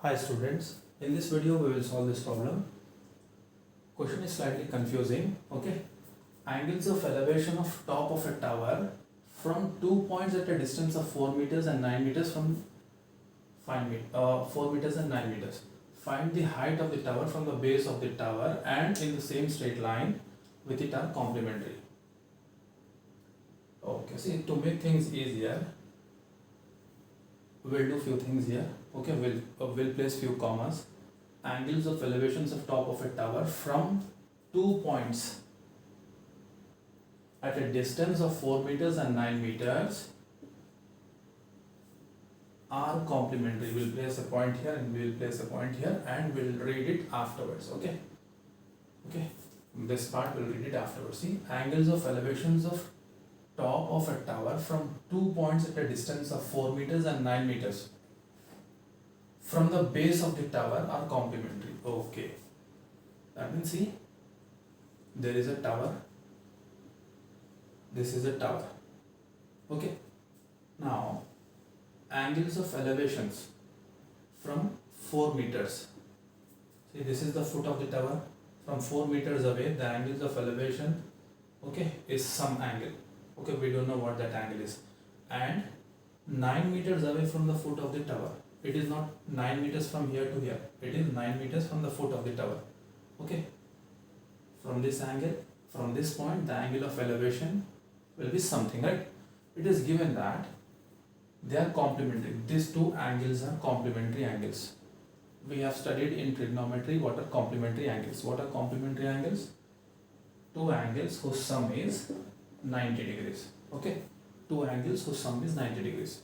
Hi students, in this video we will solve this problem. Question is slightly confusing. Okay, angles of elevation of top of a tower from 2 points at a distance of 4 meters and 9 meters from 4 meters and 9 meters. Find the height of the tower from the base of the tower and in the same straight line with it are complementary. Okay, see, to make things easier, we'll do few things here. Okay, we'll place few commas. Angles of elevations of top of a tower from 2 points at a distance of 4 meters and 9 meters are complementary. We'll place a point here and we'll place a point here and we'll read it afterwards. Okay, this part we'll read it afterwards. See, angles of elevations of top of a tower from 2 points at a distance of 4 meters and 9 meters from the base of the tower are complementary. Okay, that means see, there is a tower, this is a tower. Okay, now angles of elevations from 4 meters. See, this is the foot of the tower. From 4 meters away, the angles of elevation, okay, is some angle. Okay, we don't know what that angle is. And 9 meters away from the foot of the tower. It is not 9 meters from here to here. It is 9 meters from the foot of the tower. Okay. From this angle, from this point, the angle of elevation will be something, right? It is given that they are complementary. These two angles are complementary angles. We have studied in trigonometry what are complementary angles. What are complementary angles? Two angles whose sum is 90 degrees. Okay, two angles whose sum is 90 degrees.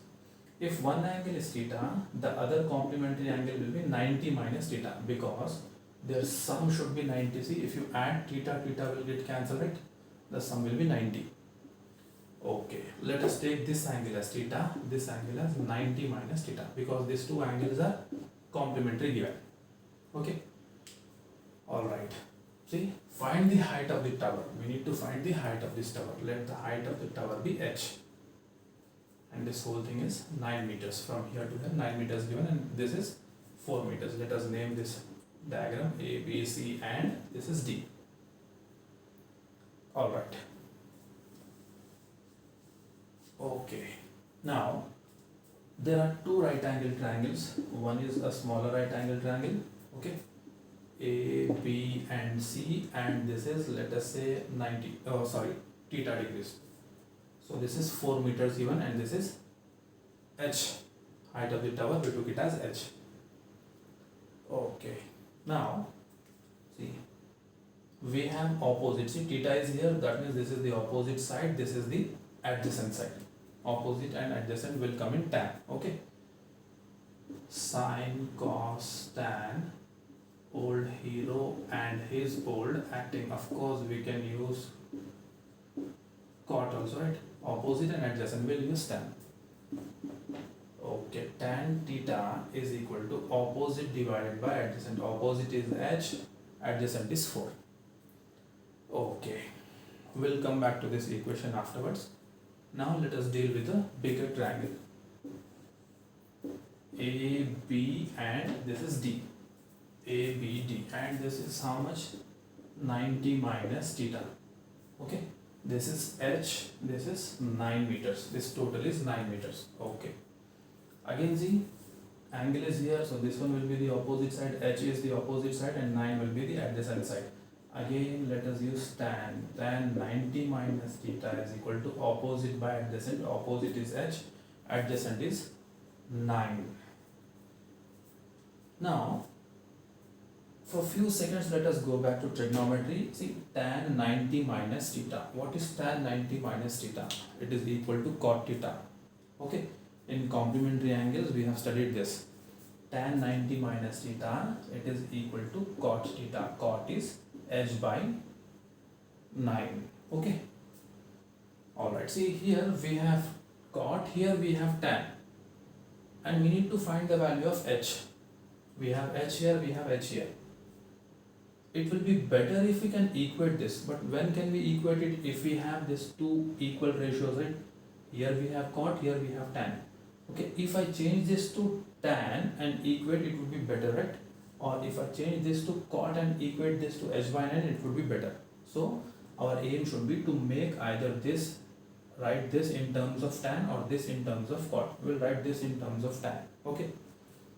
If one angle is theta, the other complementary angle will be 90 minus theta because their sum should be 90. See, if you add theta, theta will get cancelled, right? The sum will be 90. Okay, let us take this angle as theta, this angle as 90 minus theta because these two angles are complementary given. Okay, alright. See, find the height of the tower. We need to find the height of this tower. Let the height of the tower be h. And this whole thing is 9 meters. From here to here, 9 meters given, and this is 4 meters. Let us name this diagram A, B, C, and this is D. Alright. Okay. Now, there are two right angle triangles. One is a smaller right angle triangle. Okay. A, B, and C, and this is, let us say, theta degrees. So this is 4 meters given, and this is h, height of the tower. We took it as h. Okay. Now, see, we have opposite. See, theta is here. That means this is the opposite side. This is the adjacent side. Opposite and adjacent will come in tan. Okay. Sine, cos, tan. Old hero and his old acting. Of course, we can use cot also, right? Opposite and adjacent will use tan. Okay, tan theta is equal to opposite divided by adjacent. Opposite is h, adjacent is 4. Okay, we'll come back to this equation afterwards. Now let us deal with a bigger triangle. A, B, and this is D. A, B, D, and this is how much? 90 minus theta. Okay, this is h, this is 9 meters. This total is 9 meters. Okay, again see, angle is here, so this one will be the opposite side, h is the opposite side, and 9 will be the adjacent side. Again, let us use tan. Tan 90 minus theta is equal to opposite by adjacent. Opposite is h, adjacent is 9. Now, for few seconds, let us go back to trigonometry. See, tan 90 minus theta. What is tan 90 minus theta? It is equal to cot theta. Okay, in complementary angles, we have studied this. Tan 90 minus theta, it is equal to cot theta. Cot is h by 9. Okay, alright. See, here we have cot, here we have tan, and we need to find the value of h. We have h here, we have h here. It will be better if we can equate this, but when can we equate it? If we have these two equal ratios, right? Here we have cot, here we have tan. Okay, if I change this to tan and equate, it would be better, right? Or if I change this to cot and equate this to h by 9, it would be better. So our aim should be to make either this, write this in terms of tan, or this in terms of cot. We'll write this in terms of tan. Okay.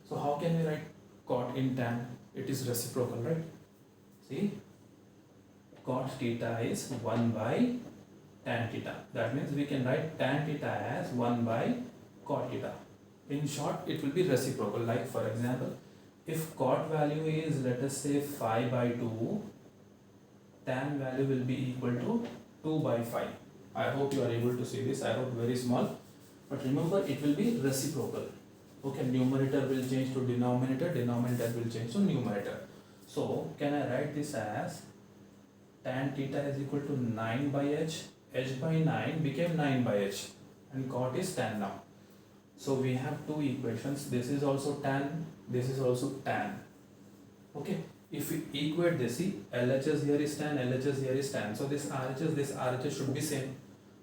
So how can we write cot in tan? It is reciprocal, right? See, cot theta is 1 by tan theta. That means we can write tan theta as 1 by cot theta. In short, it will be reciprocal. Like for example, if cot value is, let us say, 5 by 2, tan value will be equal to 2 by 5. I hope you are able to see this. I hope very small. But remember, it will be reciprocal. Okay, numerator will change to denominator, denominator will change to numerator. So, can I write this as tan theta is equal to 9 by h, h by 9 became 9 by h, and cot is tan now. So, we have two equations. This is also tan, this is also tan. Okay, if we equate this, see, LHS here is tan, LHS here is tan. So, this RHS should be same.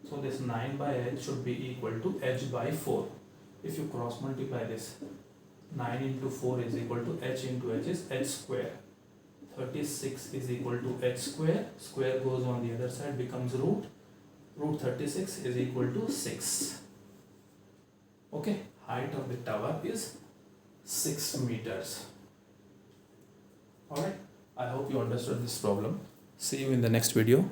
So, this 9 by h should be equal to h by 4. If you cross multiply this, 9 into 4 is equal to h into h is h square. 36 is equal to h square. Square goes on the other side, becomes root. Root 36 is equal to 6. Okay, height of the tower is 6 meters. Alright, I hope you understood this problem. See you in the next video.